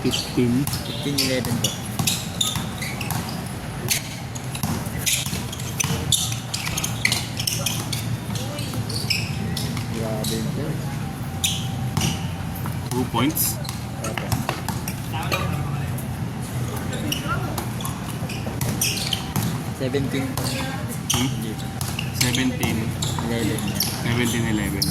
15. 15-11 po. Grabe yun po. 2 points. Opo. 17. Hindi po. 17. 11 yan. 17-11.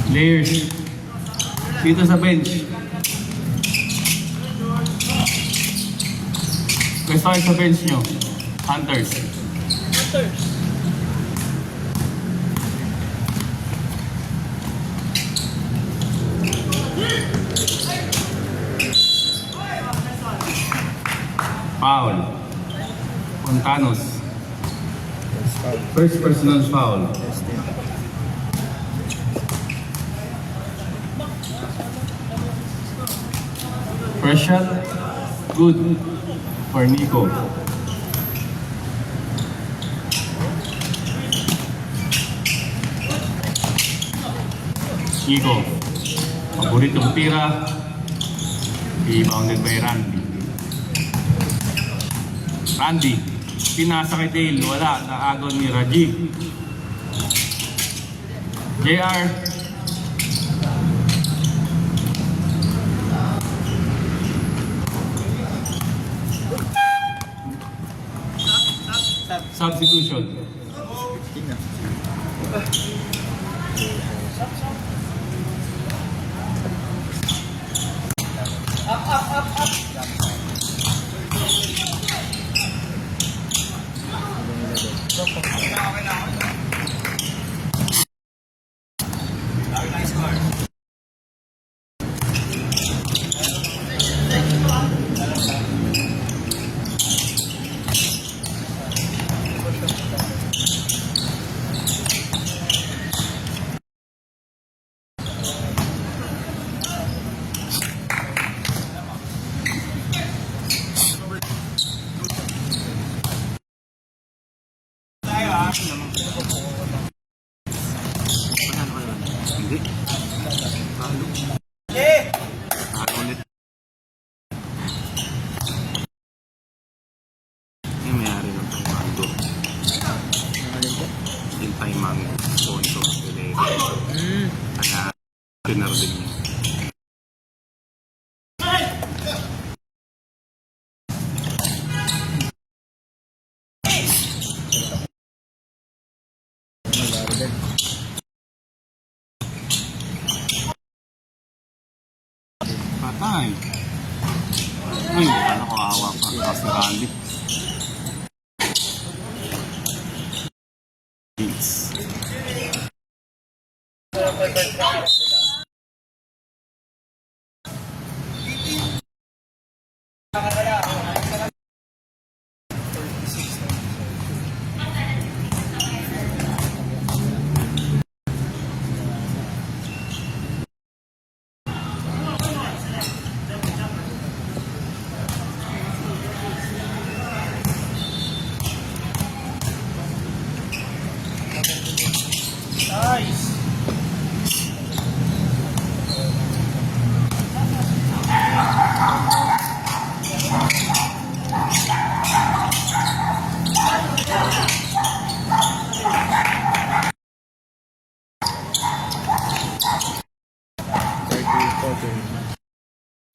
Players dito sa bench. Pwesto kayo sa bench nyo. Hunters. Foul. Montanos. First personal foul. First shot, good for Nico. Nico, paboritong tira, rebounded by Randy. Randy, pinasa kay Dale, wala, naagon ni Rajiv. JR, substitution. 15 na. Hindi. Ulit. Yung mayari ng pangmando. Yung time ang sponsor. Kaya pinarding niya. Patay. Ay, ano ko awa pa. Kasi Randy. Yes.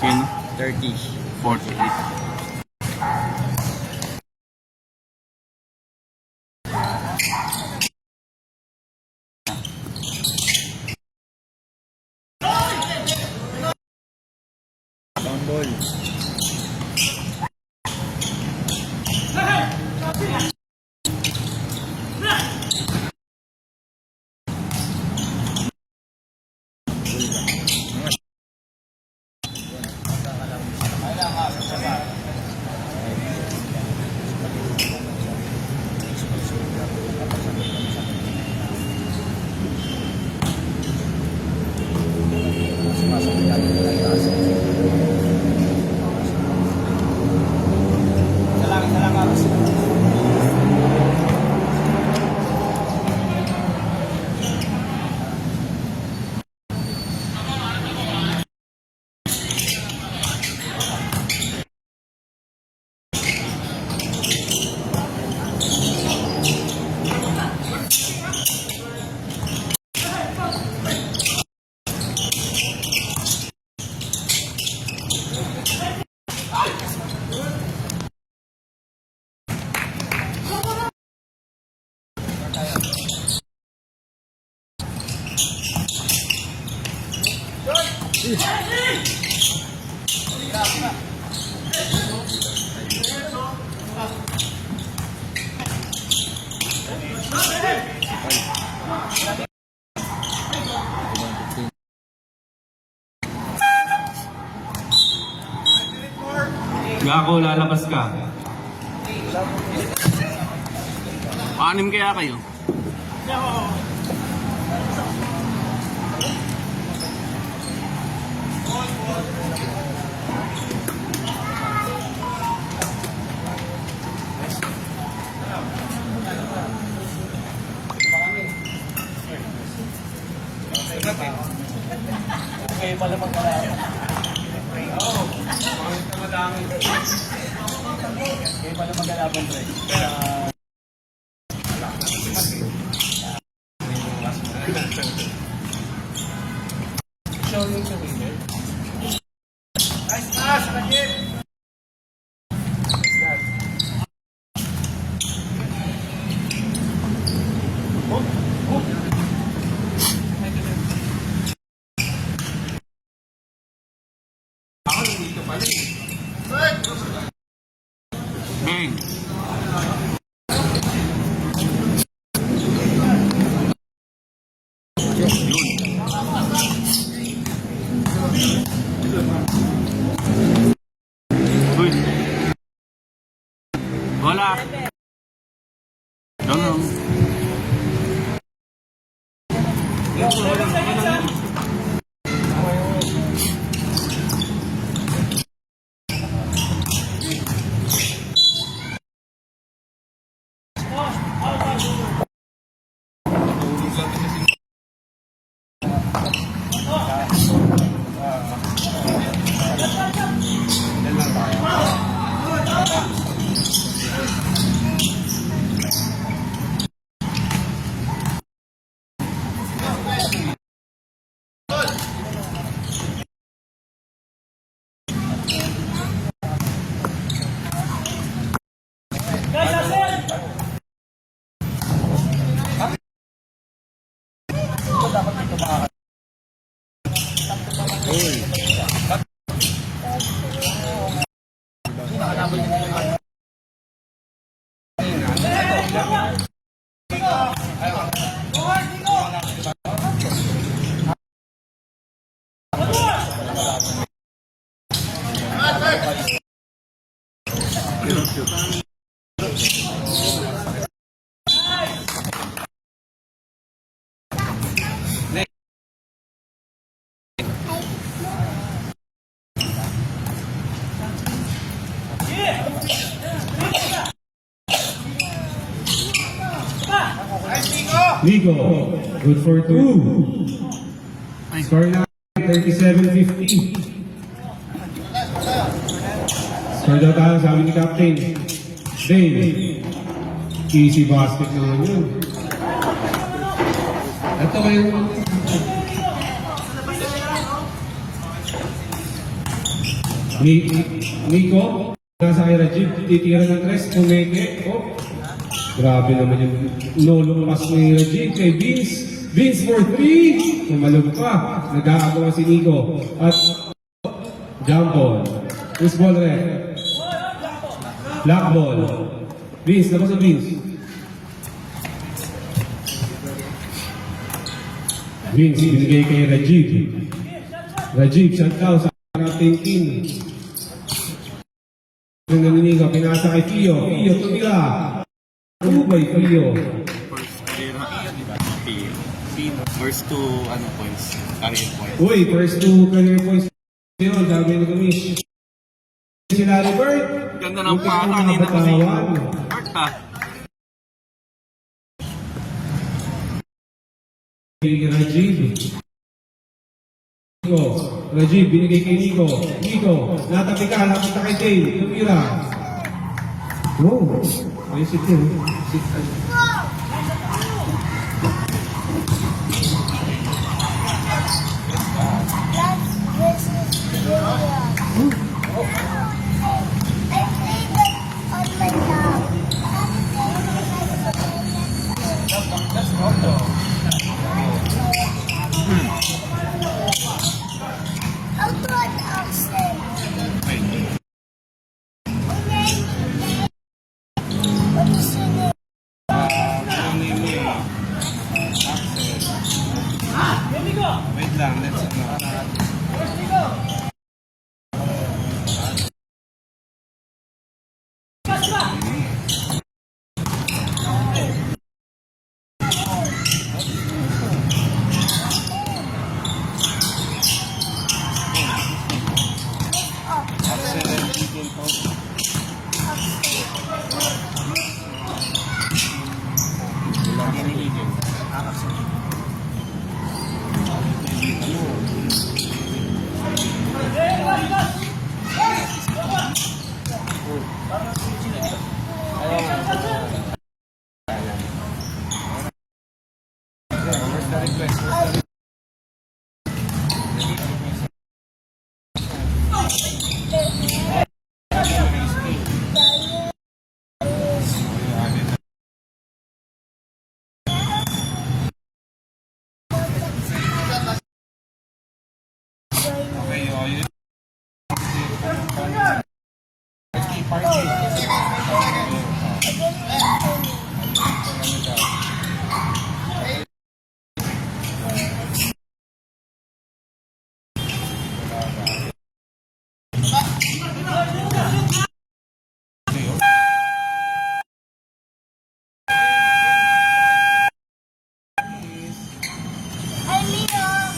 Kino? 30. 48. Down ball. Masuk Gako, lalabas ka. Anim kaya kayo? Okay, pala magkalaban. Okay, pala magkalaban, pre. Show yung sa winner. Nice pass, Rajit! Bang! Uy! Wala! No, no. Nico, good for 2. Score line 37-50. Score daw tayo, sabi ni Captain. Dave, easy basket naman yun. Ito kayo. Nico, nasa kay Rajib, titira ng tres, pumeke. Oh. Grabe naman yung no-look pass ni Rajib kay Vince. Vince for 3. Tumalog pa. Nag-aagawa si Nico. At jump ball. Who's ball ref? Black ball. Vince, labas sa Vince. Vince, binigay kay Rajib. Rajib, shut down sa ating team. Ang naninigaw, pinasa kay Pio. Pio, tumira. Ubay, Pio. First two points, career points. Uy, first two career points. Yun, dami na kami. Si Larry Bird. Ganda ng pata ni na kasi. Parta. Rajib. Nico. Rajib, binigay kay Nico. Nico, natabi ka, napunta kay Dave. Tumira. Wow. Ay, sit yun. Sit.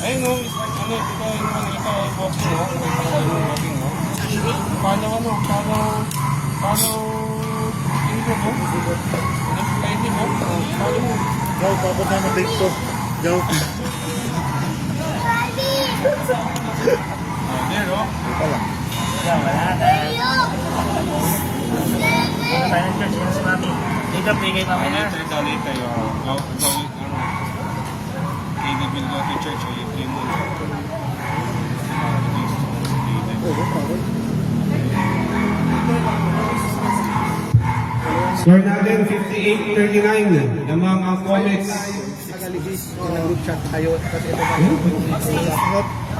Ayun no, ano ito, walking no? Walking no? Paano hindi mo? Hindi mo? Paano mo? Go, papot na big to. Go. There no? Wala na. Final church na si Mami. Dito, bigay Mami na. Later, okay, they will go to church or you play moon. Score natin 58-39. Lamang ang comments. Nagalihis, nag-group chat kayo. Kasi ito ba?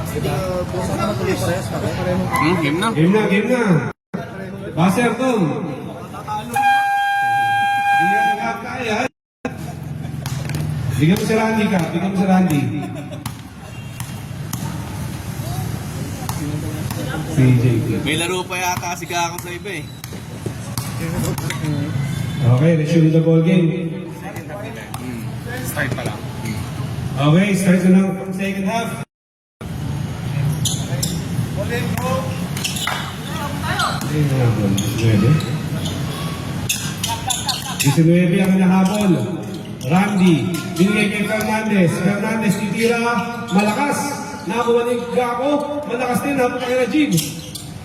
Ito, bukas na tuloy parehas na. Game na? Game na. Baser Tom. Bigyan mo ka kaya. Bigyan mo si Randy ka. Bigyan mo si Randy. CJ. May laro pa yata si Kako sa iba eh. Okay, resume the ball game. Start pa lang. Okay, start na ng second half. Ay, nahabol. 19 ang nahabol. Randy, binigay kay Fernandez. Fernandez titira, malakas. Nakuha ni Gako, malakas din. Habol kay Rajib.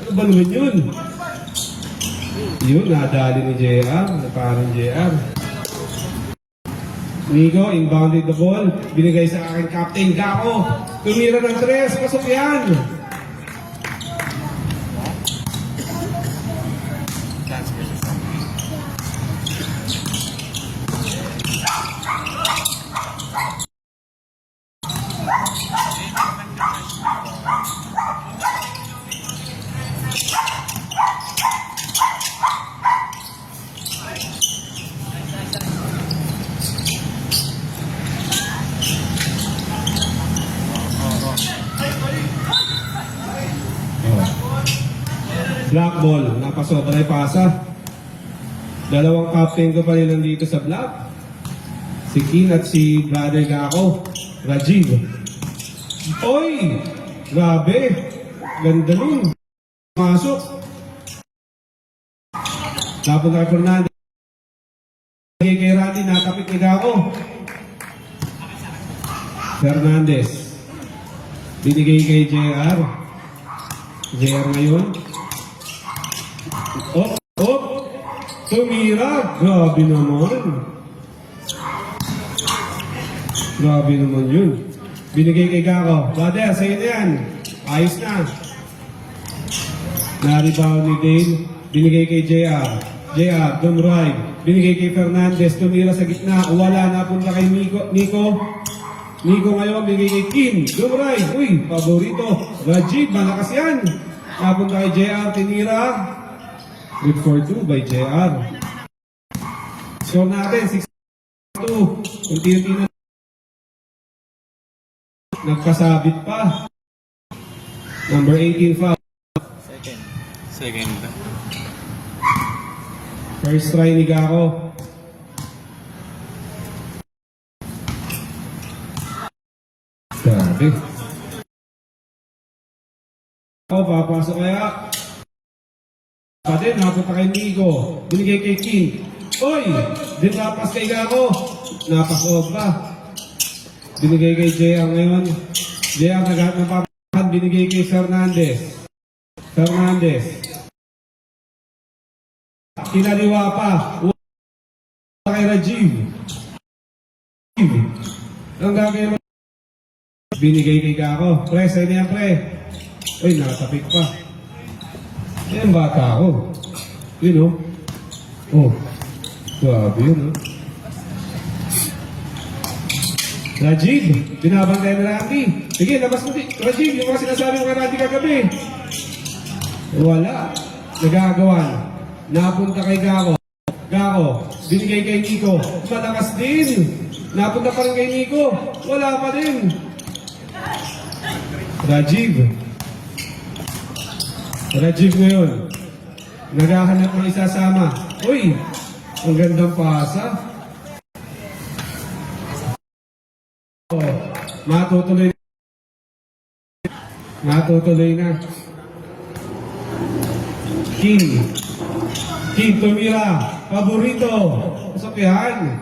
Ano ba naman yun? Yun, nadali ni JR. Parang JR. Nico, inbounded the ball. Binigay sa akin Captain Gako. Tumira ng 3. Pasok yan. Black ball, napasobra yung pasa. Dalawang captain ko pa rin nandito sa black. Si Kin at si Brother Gako. Rajiv. Oy! Grabe! Ganda nun. Masok. Tapos kay Fernandez. Kay Randy, natapit ni Gako. Fernandez. Binigay kay JR. JR ngayon. Oh! Tumira! Grabe naman! Grabe naman yun. Binigay kay Gako. Brother, sa'yo na yan. Ayos na. Na-rebound ni Dale. Binigay kay JR. JR, don't ride. Binigay kay Fernandez. Tumira sa gitna. Wala na punta kay Nico. Nico ngayon, binigay kay Kim. Don't ride. Uy, paborito. Rajib, malakas yan. Napunta kay JR. Tinira. Good for 2 by JR. Score natin, 6-2. Unti-unti na. Nagkasabit pa. Number 18 foul. Second. First try ni Gako. Grabe. Papasok kaya. Pa din, napunta kay Nico. Binigay kay King. Oy! Di napas kay Gako. Napasoob pa. Binigay kay Jea ngayon. Jea naghahanap ng papahan. Binigay kay Fernandez. Fernandez. Kinaliwa pa. Kay Rajiv. Ang gagawin mo? Binigay kay Gako. Pre, sa'yo na yan, pre. Uy, nakatapik pa. Yan bata ako. Yun, oh. Oh. Grabe yun, oh. Rajiv, binabantay na Randy. Sige, labas mo. Rajiv, yung mga sinasabi mo kay Randy kagabi. Wala. Nagagawan. Napunta kay Gako. Gako, binigay kay Nico. Malakas din. Napunta pa rin kay Nico. Wala pa din. Rajiv. Rajiv ngayon. Naghahanap ng isasama. Uy, ang gandang pasa. Oh, matutuloy. Matutuloy na. King. King tumira. Paborito. Sapihan.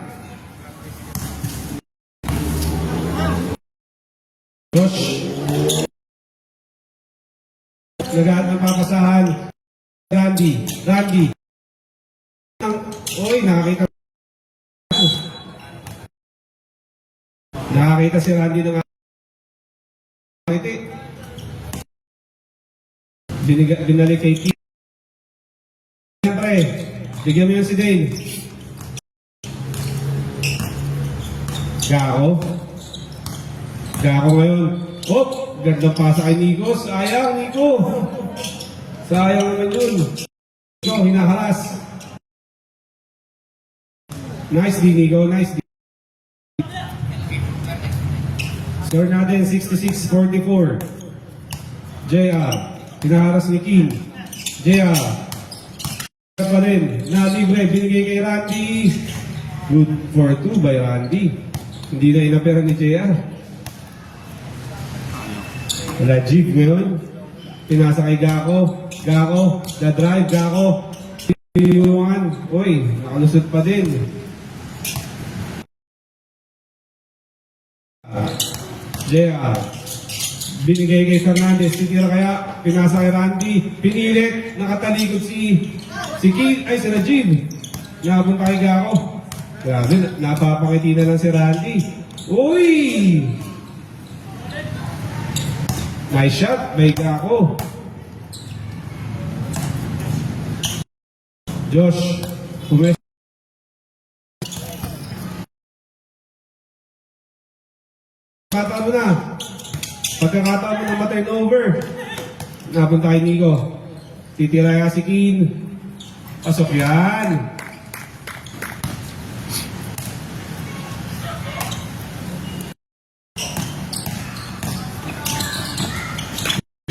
Josh. Nagahat ng papasahan. Randy. Randy. Uy, nakakita. Nakakita si Randy ng ngiti. Binalik kay Kim. Siyempre, bigyan mo yun si Dane. Gako. Gako ngayon. Oh, ganda pa sa kay Nico. Sayang, Nico. Sayang naman yun. Nico, hinaharas. Nice D, Nico. Nice D. Score natin, 66-44. JR. Hinaharas ni Kim. JR. Pa rin. Nalibre. Binigay kay Randy. Good for 2 by Randy. Hindi na inapera ni JR. Rajiv ngayon. Pinasa kay Gako. Gako. The drive. Gako. Tinulungan. Uy, nakalusot pa din. JR. Binigay kay Fernandez. Titira kaya. Pinasa kay Randy. Pinilit. Nakatalikod si Kim. Ay, si Rajiv. Napunta kay Gako. Grabe. Napapakiti na lang si Randy. Uy! Nice shot. May Gako. Josh. Pumes. Pagkakataon mo na. Pagkakataon mo na ma-turnover. Napunta kay Nico. Titira kaya si Kim. Pasok yan.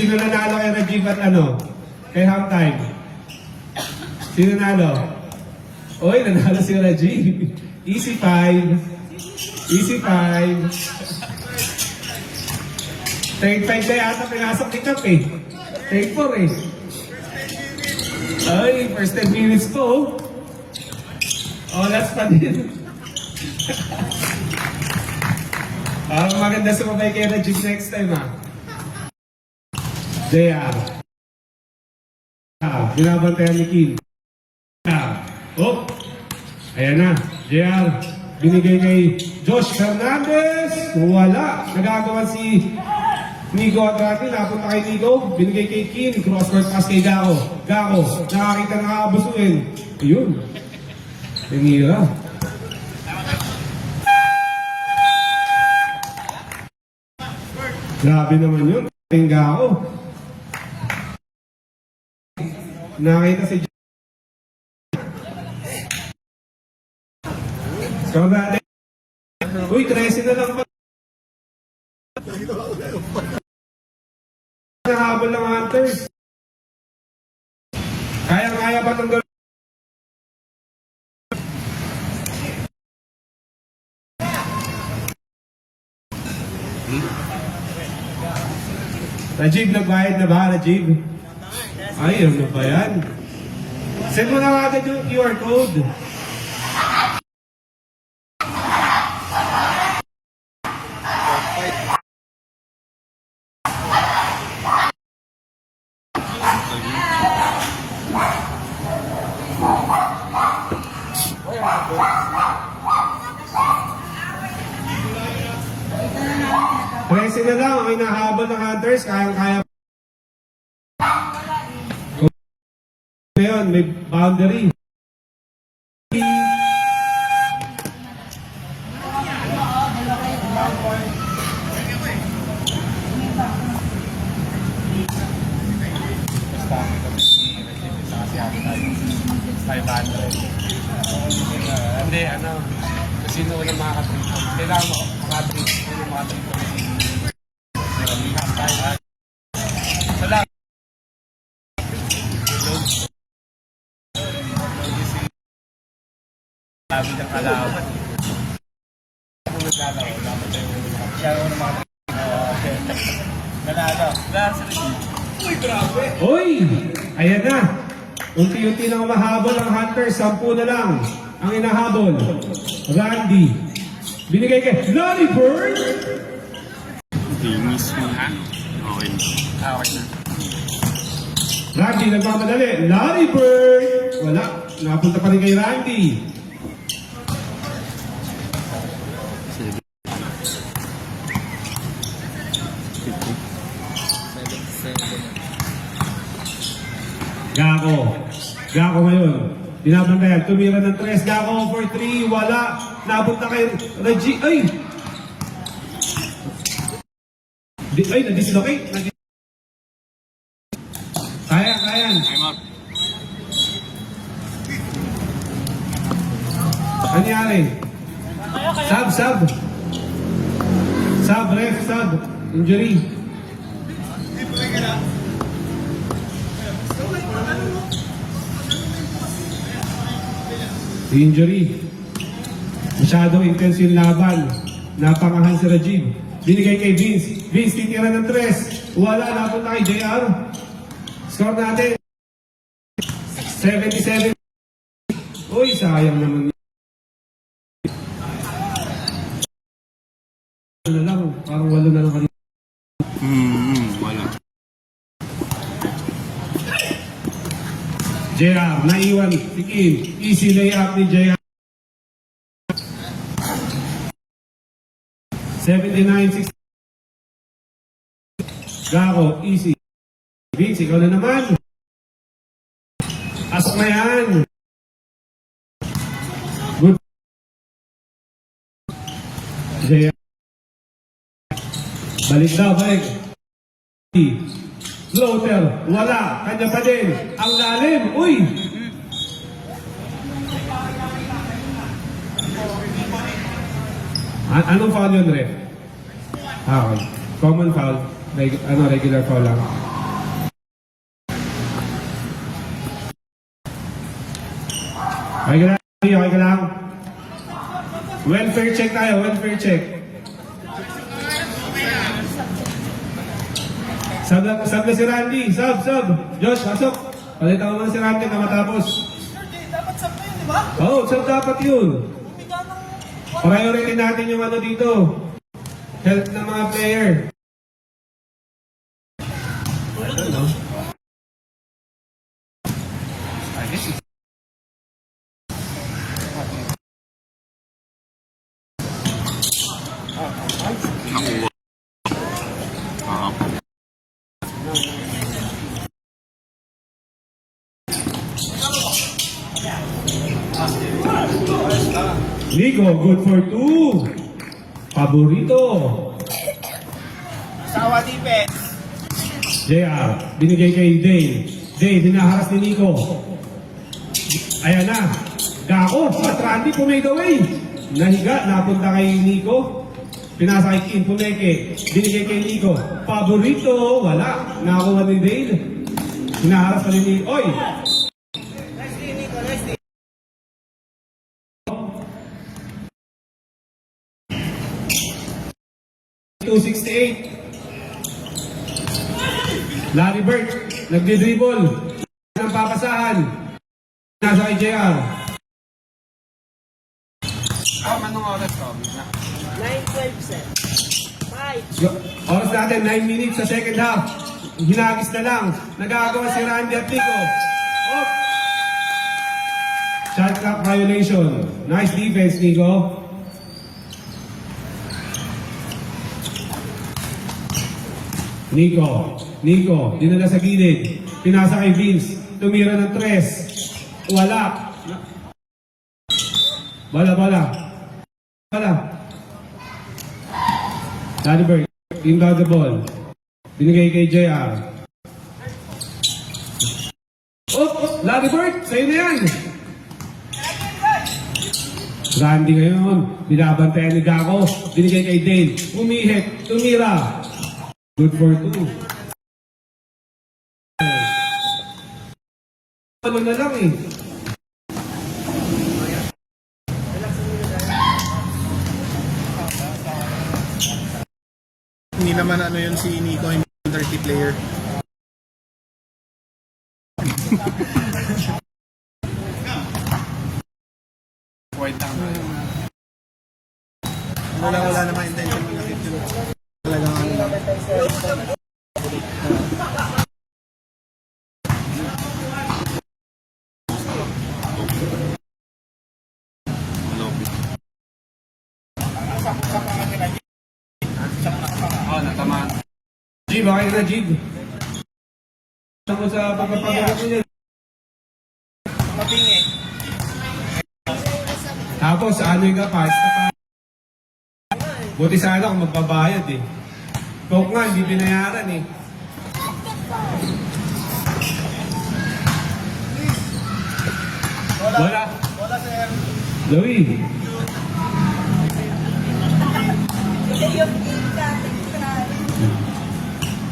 Sino nanalo kay Rajiv at ano? Kay halftime? Sino nanalo? Oy, nanalo si Rajiv. Easy 5. Easy 5. Third 5 na yata pinasok ni Cap eh. Third 4 eh. Ay, first 10 minutes po. Oh, last pa din. Maganda sumabay kay Rajiv next time ah. JR. Binabantayan ni Kim. Oh, ayan na. JR. Binigay kay Josh Fernandez. Wala. Nagagawa si Nico at Randy. Napunta kay Nico. Binigay kay Kim. Cross-court pass kay Gako. Gako. Nakakita na kakabusuin. Ayun. Tinira. Grabe naman yun. Gako. Nakita si Score natin. Uy, 13 na lang pa. Nahabol ng Hunters. Kaya-kaya pa itong gawin. Rajiv, nagbayad na ba, Rajiv? Ay, ano ba yan? Send mo na agad yung QR code. 13 na lang ang inahabol ng Hunters. Kayang-kaya. Ngayon, may boundary. Hindi, ano, kasi noon ang mga katrito. Kailangan mo, makatrito. Yung mga katrito. Salam. Sabi ng kalaban. Kung naglalaro, dapat tayo siya ng mga katrito. Nanalo. Uy! Ayan na! Unti-unti na umahabol ang Hunters. 10 na lang ang inahabol. Randy. Binigay kay Lonnie Bird. Linis mo, ha? Okay. Okay na. Randy nagmamadali. Lonnie Bird. Wala. Napunta pa rin kay Randy. Gako. Gako ngayon. Binabantayan. Tumira ng 3. Gako for 3. Wala. Napunta kay Reggie. Ay! Ay, na-dislocate. Kaya. I'm up. Ano nangyari? Sub. Sub, ref, sub. Injury. Injury. Masyadong intense yung laban. Napangahan si Rajiv. Binigay kay Vince. Vince, titira ng 3. Wala, napunta kay JR. Score natin. 77. Uy, sayang naman. Na lang, parang 8 na lang kanina. Wala. JR, naiwan si Kim. Easy layup ni JR. 79-60. Gako, easy. Vince, ikaw na naman. Asok na yan. Good. JR. Balik daw, balik. Floater, wala. Kanya pa din. Ang lalim. Uy! Anong foul yun, Ref? Okay. Common foul. Regular foul lang. Okay ka lang? Welfare check tayo. Welfare check. Sub na si Randy. Sub. Josh, pasok. Palitan mo na si Randy na matapos. Dapat sab na yun, di ba? Oo, sub dapat yun. Priority natin yung ano dito. Health ng mga player. Nico, good for 2. Paborito. Sawa defense. JR, binigay kay Dane. Dane, dinaharas ni Nico. Ayan na. Gako, at Randy pumade away. Nahiga, napunta kay Nico. Pinasa kay Kim, pumeke. Binigay kay Nico. Paborito, wala. Nakakuha ni Dane. Dinaharas pa ni Nico. Oy! 268. Larry Bird, nagdi-dribble. Ang papasahan. Nasa kay JR. Anong oras to? 9:12, sir. 5. Oras natin, 9 minutes sa second half. Hinagis na lang. Nagagawa si Randy at Nico. Oh! Shot clock violation. Nice defense, Nico. Nico, dinala sa gilid. Pinasa kay Vince. Tumira ng 3. Wala. Bola. Ladybird, inbound the ball. Binigay kay JR. Ladybird, sa'yo na yan. Randy ngayon, binabantayan ni Gako. Binigay kay Dale. Umihit, tumira. Good for 2. Ano na lang eh. Hindi naman ano yun si Nico, hindi dirty player. Wala naman intention mo nakit yun. Talagang ano lang. Jib, okay na Jib. Ako sa pagpapagawa ko niya. Tapos ano yung kapas? Buti sana kung magbabayad eh. Coke nga, hindi binayaran eh. Wala. Louie.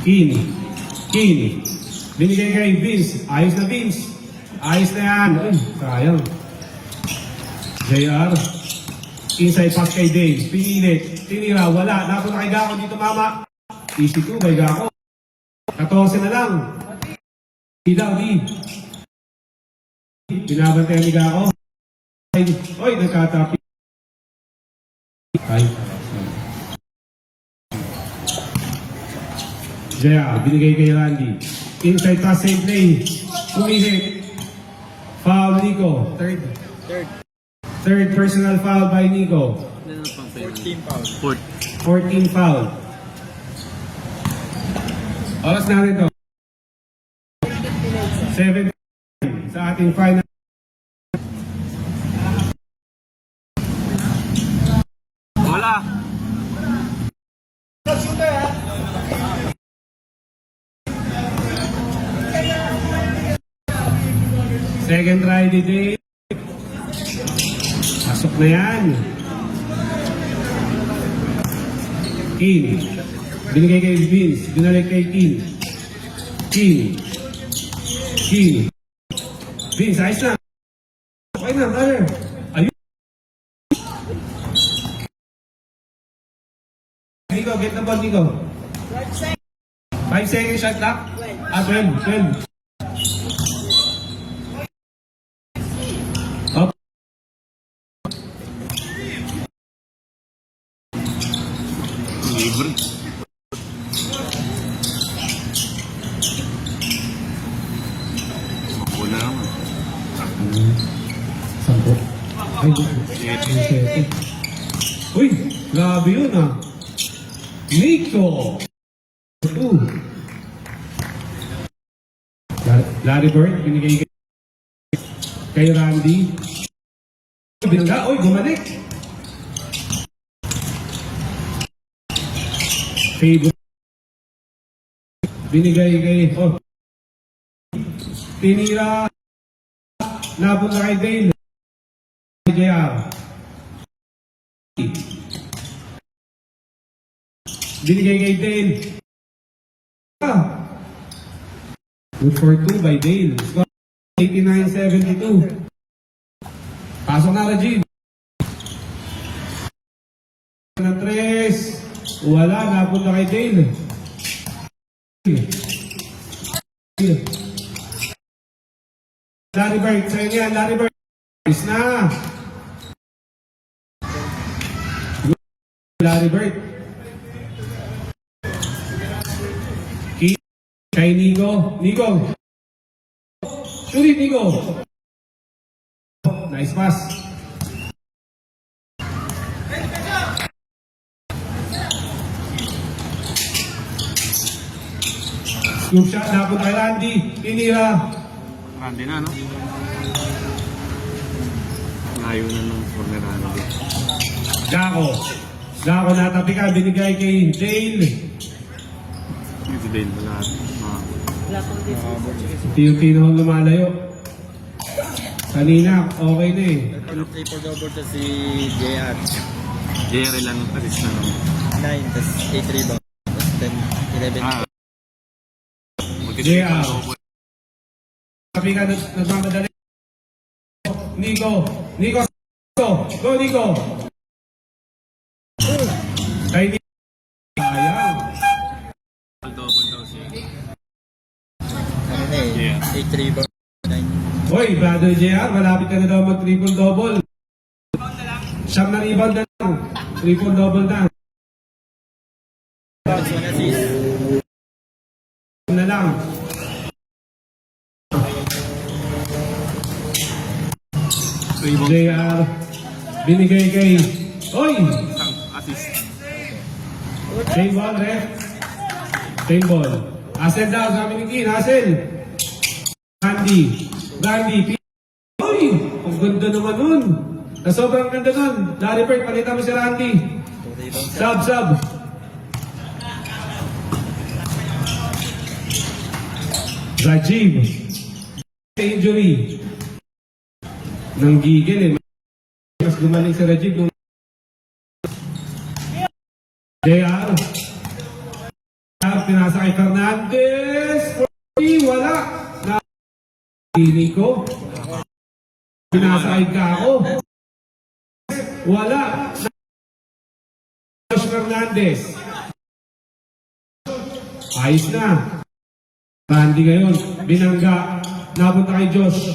Keen. Binigay kay Vince. Ayos na Vince. Ayos na yan. Ay, sayang. JR. Inside pass kay Dave. Pinilit. Tinira. Wala. Napunta kay Gako dito mama. Easy 2 kay Gako. 14 na lang. Di. Binabantayan ni Gako. Oy, nagkatapi. Ay. Jaya, binigay kay Randy. Inside pass, same play. Umihit. Foul, Nico. Third personal foul by Nico. 14 foul. Oras natin to. 7 sa ating final. Wala. Second try ni Dave. Pasok na yan. Keen. Binigay kay Vince. Binalik kay Keen. Vince, ayos na. Okay na, brother. Ayun. Nico, get the ball, Nico. 5 seconds shot clock. 12. Up. Libre. Wala naman. 10. Ay, 7. Uy, grabe yun ah. Nico. 2. Larry Bird, binigay kay Randy. Binga, oy, bumalik. Favorite. Binigay kay, tinira. Napunta kay Dale. JR. Binigay kay Dale. Good for 2 by Dale. 89-72. Pasok na Rajiv. Na 3. Wala, napunta kay Dale. Larry Bird, sa'yo yan, Larry Bird. Is na. Larry Bird. Kay Nico. Shoot it, Nico. Nice pass. Scoop shot, napot kay Randy. Tinira. Randy na, no? Layo na nung corner Randy. Gako. Gako natabi ka, binigay kay Dale. Hindi si Dale pala. Wala pang defense. Unti-unti na akong lumalayo. Kanina, okay na eh. Triple-double to si JR. JR lang assist na naman. 9, tas 8 rebound. Tas 10, 11. Ah. JR. Sabi ka, nagmamadali. Nico. Nico. Go, Nico. Kay Nico. Sayang. Double daw siya. Ano na eh, Yeah. 8 rebound. 9. Hoy, brother JR, malapit ka na daw mag-triple-double. Siyam na rebound na lang. Triple-double na. Plus 1 assist. Na lang. JR, binigay kay... Hoy! Isang assist. Same ball, ref. Same ball. Hassel daw, sabi ni Kin, Hassel. Randy. Hoy! Ang ganda naman nun. Na sobrang ganda nun. Larry Bird, palita mo si Randy. 2 rebound. Sub. Rajiv. Injury. Nang gigil eh. Mas gumaling si Rajiv nung... JR. Pinasa kay Fernandez. 40, wala. Nico. Pinasa kay Kako. Wala. Josh Fernandez. Ayos na. Randy ngayon. Binangga. Napunta kay Josh.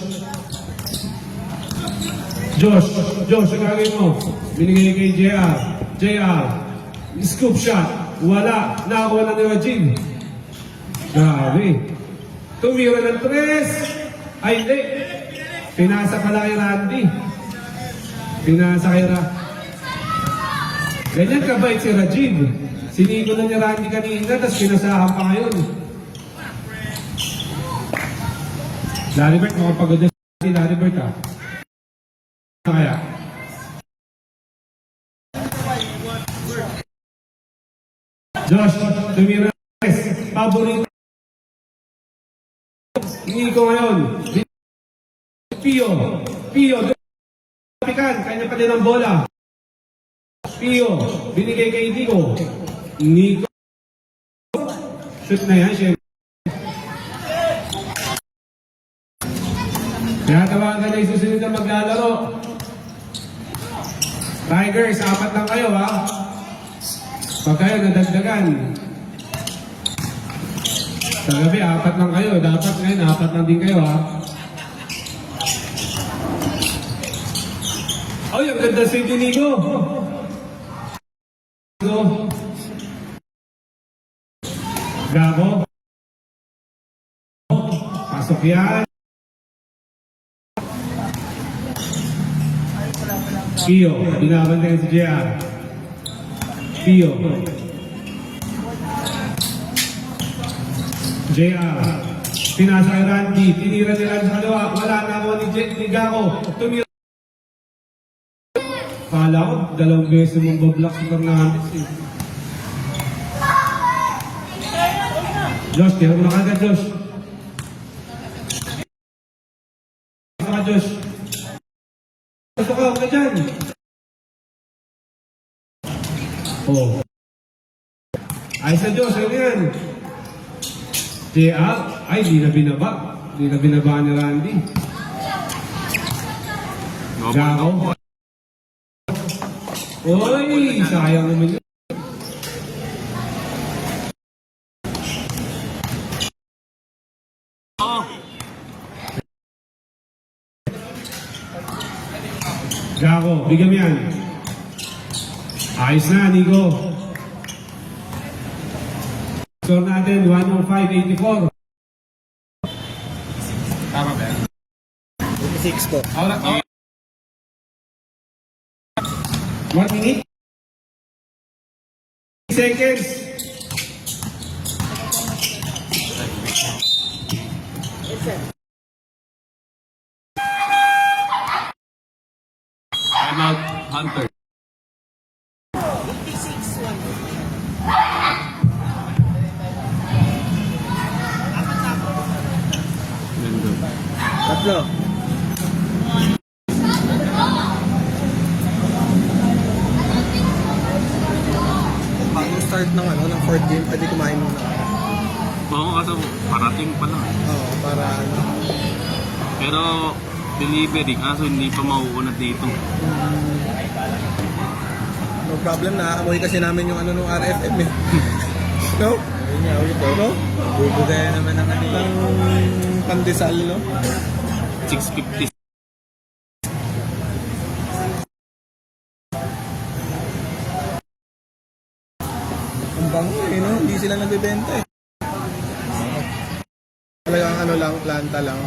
Josh, ang gagawin mo. Binigay kay JR. Scoop shot. Wala. Nakakuha na ni Rajiv. Grabe. Tumira ng 3. Ay, hindi. Pinasa pala kay Randy. Pinasa kay Ganyan kabait si Rajiv. Sinigo na ni Randy kanina, tapos pinasahan pa ngayon. Larry Bird, makapagod na si Larry Bird ah. Kaya? Josh, tumira ng 3. Paborito. Hindi ko ngayon. Pio, pikan, kanya pa din ang bola. Pio, binigay kay Nico. Shoot na yan, syempre. Kaya tawagan na yung susunod na maglalaro. Tigers, 4 lang kayo ha. Pag kayo nadagdagan. Sa gabi, 4 lang kayo. Dapat ngayon, 4 lang din kayo ha. Ay, ang ganda sa Nico. Gabo. Pasok yan. Pio, binabantayan si JR. Pio. JR. Pinasa kay Randy. Tinira nila sa kalawa. Wala na ako ni Gako. Tumira. Kala ko, 2 beses mong bablock si Fernandez eh. Josh, tira mo na kagad, Josh. Josh. Gusto ka, huwag ka dyan. Oh. Ay sa Diyos, ano yan? JR, ay di na binaba. Di na binaba ni Randy. Gako. Oy, sayang naman yun. Gako, bigyan mo yan. Ayos na, Nico. Score natin, 105-84. Tama ba yan? 6 po. 1 minute. Seconds. Time out, Hunter. 56-1. Nandun. Tatlo. Bago start ng ng fourth game, pwede kumain muna. Oo, kasi parating pa lang. Oo, para Pero delivery, kaso hindi pa mauunat dito. no problem na. Amoy kasi namin yung nung RFM eh. No? No? Bubugaya naman ng Ng pandesal, no? 650. Ang bango eh, no? Hindi sila nagbebenta eh. Talagang lang, planta lang.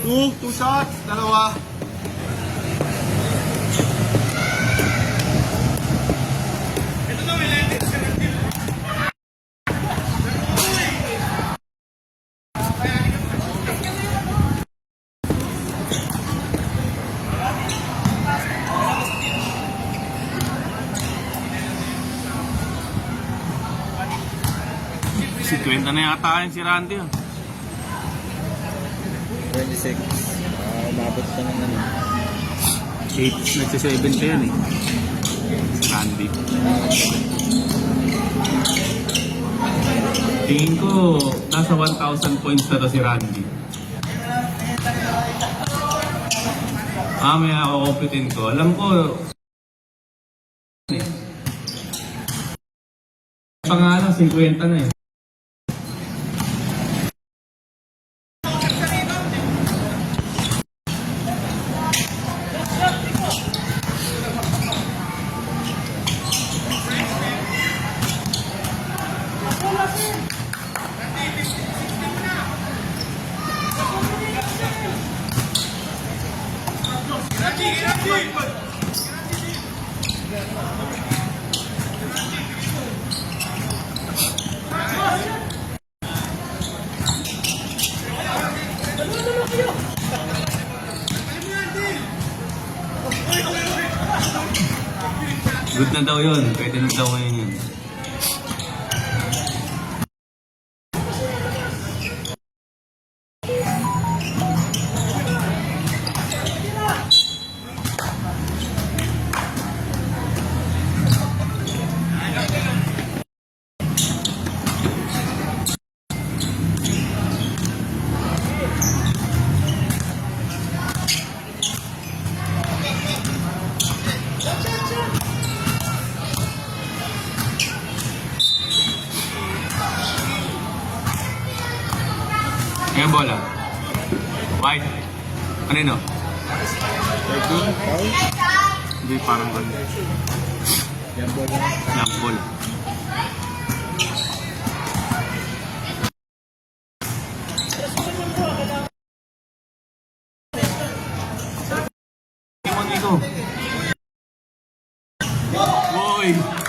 Two shots, dalawa. Si 20 na yata yun si Randy. 26. Umabot ka ng 8, nagsi-70 yan eh. Si Randy. Tingin ko, nasa 1,000 points na to si Randy. May ako-computin ko. Alam ko, pangalan, 50 na eh. Good na daw yun. Pwede na daw ngayon yun. Ngayon bola. White. Kanino? 13. Foul. Hindi parang ano. Yan ball lang. Jump ball. Tingnan dito. Boy!